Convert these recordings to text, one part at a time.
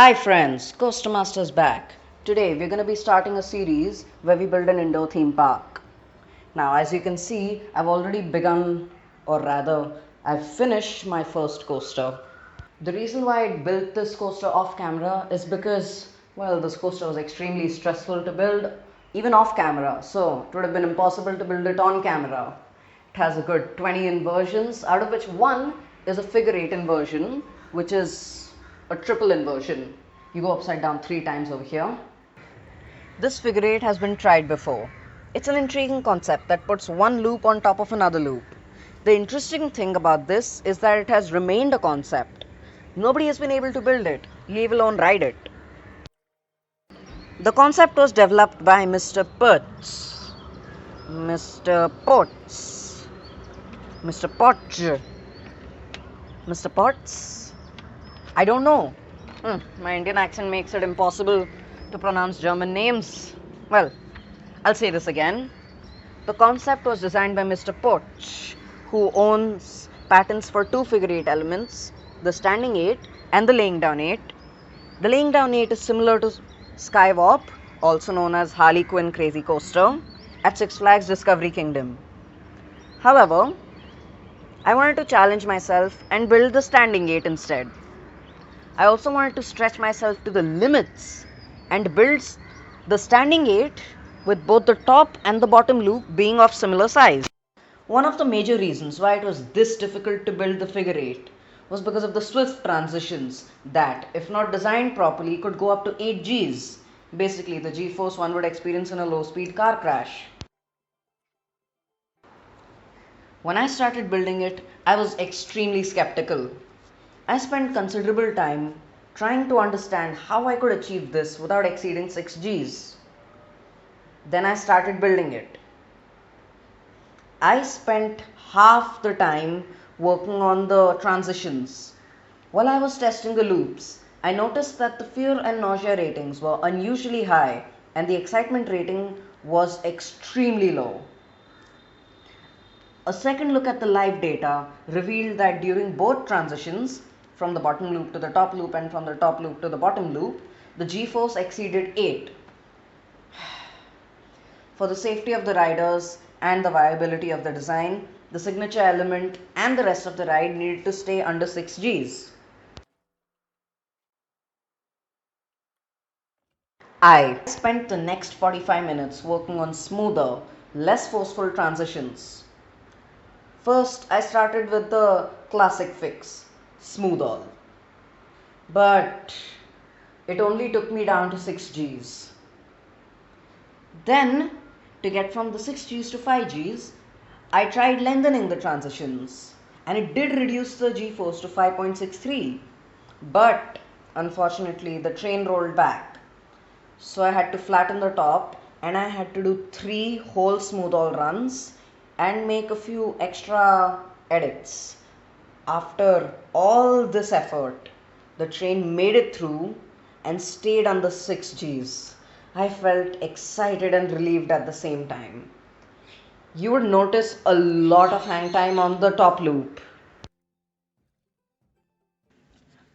Hi friends, Coaster Master's back. Today we're going to be starting a series where we build an indoor theme park. Now as you can see, I've already begun, or rather, I've finished my first coaster. The reason why I built this coaster off camera is because, well, this coaster was extremely stressful to build, even off camera, so it would have been impossible to build it on camera. It has a good 20 inversions, out of which one is a figure 8 inversion, which is a triple inversion. You go upside down 3 times over here. This figure 8 has been tried before. It's an intriguing concept that puts one loop on top of another loop. The interesting thing about this is that it has remained a concept. Nobody has been able to build it, leave alone ride it. The concept was developed by Mr. Potts, Mr. Potts, Mr. Potts, Mr. Potts. I don't know. My Indian accent makes it impossible to pronounce German names. Well, I'll say this again. The concept was designed by Mr. Potts, who owns patents for two figure 8 elements, the standing 8 and the laying down 8. The laying down 8 is similar to Skywarp, also known as Harley Quinn Crazy Coaster, at Six Flags Discovery Kingdom. However, I wanted to challenge myself and build the standing 8 instead. I also wanted to stretch myself to the limits and build the standing 8 with both the top and the bottom loop being of similar size. One of the major reasons why it was this difficult to build the figure 8 was because of the swift transitions that, if not designed properly, could go up to 8 Gs. Basically, the G-force one would experience in a low-speed car crash. When I started building it, I was extremely skeptical. I spent considerable time trying to understand how I could achieve this without exceeding 6 Gs. Then I started building it. I spent half the time working on the transitions. While I was testing the loops, I noticed that the fear and nausea ratings were unusually high and the excitement rating was extremely low. A second look at the live data revealed that during both transitions, from the bottom loop to the top loop and from the top loop to the bottom loop, the G-force exceeded 8. For the safety of the riders and the viability of the design, the signature element and the rest of the ride needed to stay under 6 Gs. I spent the next 45 minutes working on smoother, less forceful transitions. First, I started with the classic fix, smooth all. But it only took me down to 6 Gs. Then, to get from the 6 Gs to 5 Gs, I tried lengthening the transitions and it did reduce the G-force to 5.63. But unfortunately, the train rolled back. So I had to flatten the top and I had to do 3 whole smooth all runs and make a few extra edits. After all this effort, the train made it through and stayed under 6 Gs. I felt excited and relieved at the same time. You would notice a lot of hang time on the top loop.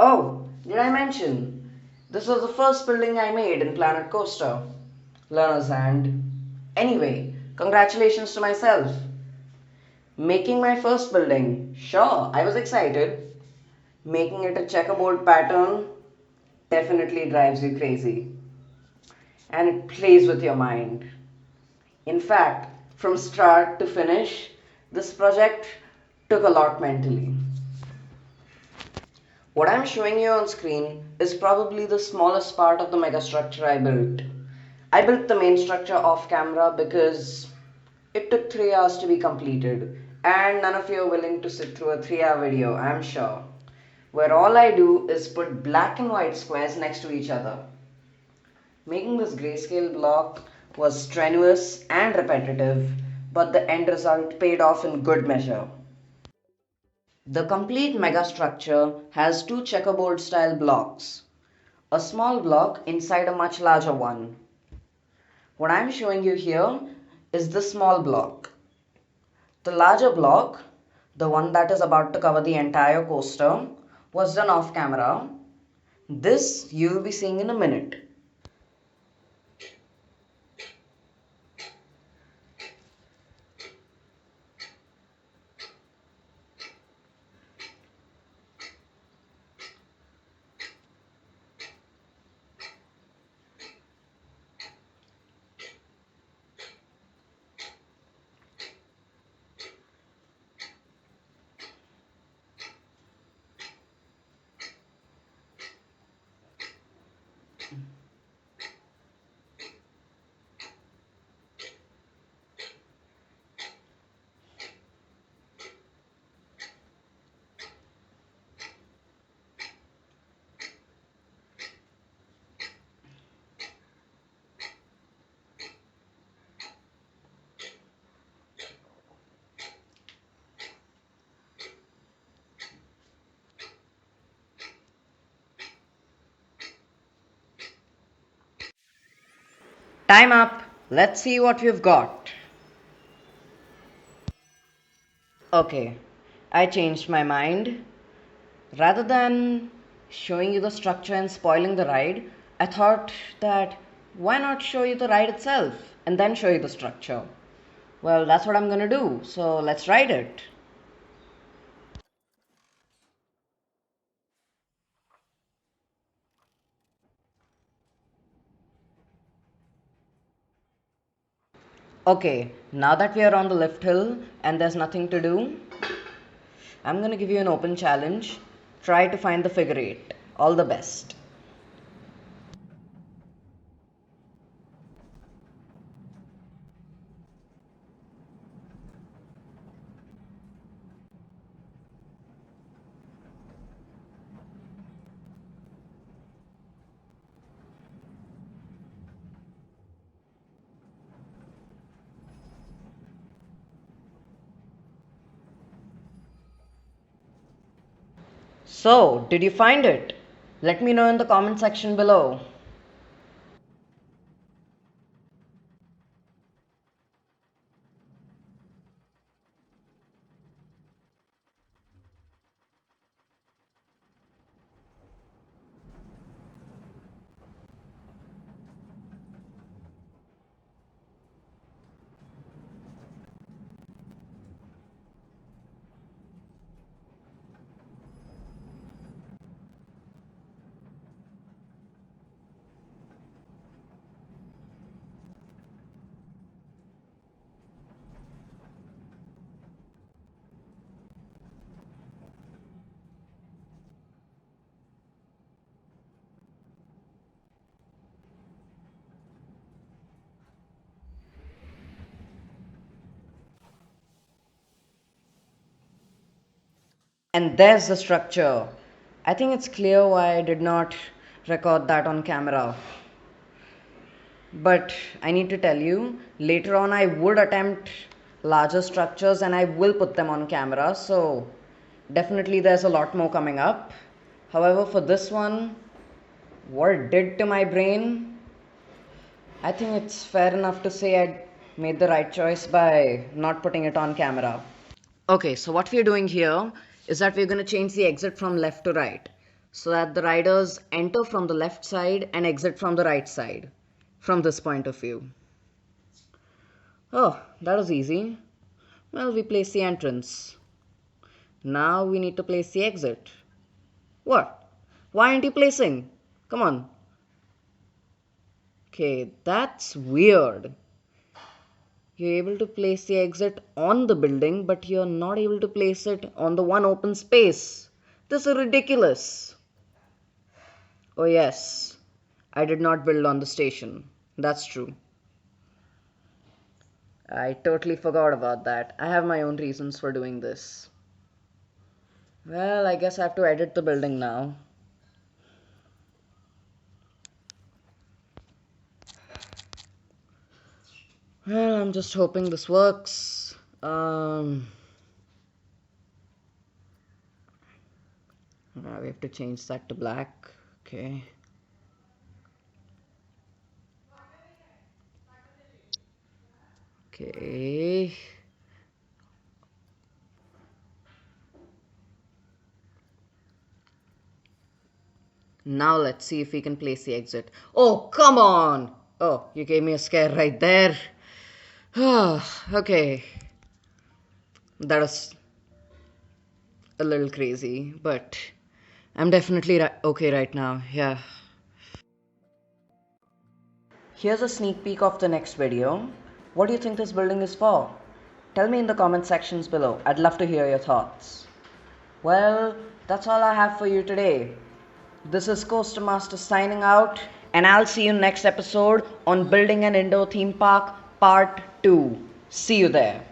Oh, did I mention? This was the first building I made in Planet Coaster. Learner's hand. Anyway, congratulations to myself. Making my first building. Sure, I was excited. Making it a checkerboard pattern definitely drives you crazy. And it plays with your mind. In fact, from start to finish, this project took a lot mentally. What I'm showing you on screen is probably the smallest part of the megastructure I built. I built the main structure off camera because it took 3 hours to be completed and none of you are willing to sit through a 3-hour video, I'm sure, where all I do is put black and white squares next to each other. Making this grayscale block was strenuous and repetitive, but the end result paid off in good measure. The complete megastructure has 2 checkerboard style blocks, a small block inside a much larger one. What I'm showing you here is the small block. The larger block, the one that is about to cover the entire coaster, was done off camera. This you will be seeing in a minute. Time up. Let's see what we've got. Okay, I changed my mind. Rather than showing you the structure and spoiling the ride, I thought that why not show you the ride itself and then show you the structure? Well, that's what I'm gonna do, so let's ride it. Okay, now that we are on the lift hill and there's nothing to do, I'm gonna give you an open challenge. Try to find the figure eight. All the best. So, did you find it? Let me know in the comment section below. And there's the structure. I think it's clear why I did not record that on camera. But I need to tell you, later on I would attempt larger structures and I will put them on camera. So definitely there's a lot more coming up. However, for this one, what it did to my brain, I think it's fair enough to say I made the right choice by not putting it on camera. Okay, so what we're doing here is that we're going to change the exit from left to right so that the riders enter from the left side and exit from the right side from this point of view. Oh, that was easy. Well, we place the entrance. Now we need to place the exit. What? Why aren't you placing? Come on. Okay, that's weird. You're able to place the exit on the building, but you're not able to place it on the one open space. This is ridiculous. Oh, yes, I did not build on the station. That's true. I totally forgot about that. I have my own reasons for doing this. Well, I guess I have to edit the building now. Well, I'm just hoping this works. We have to change that to black. Okay. Okay. Now let's see if we can place the exit. Oh, come on! Oh, you gave me a scare right there. Okay. That was a little crazy, but I'm definitely okay right now. Yeah. Here's a sneak peek of the next video. What do you think this building is for? Tell me in the comment sections below. I'd love to hear your thoughts. Well, that's all I have for you today. This is Coaster Master signing out, and I'll see you next episode on Building an Indoor Theme Park Part 2. See you there.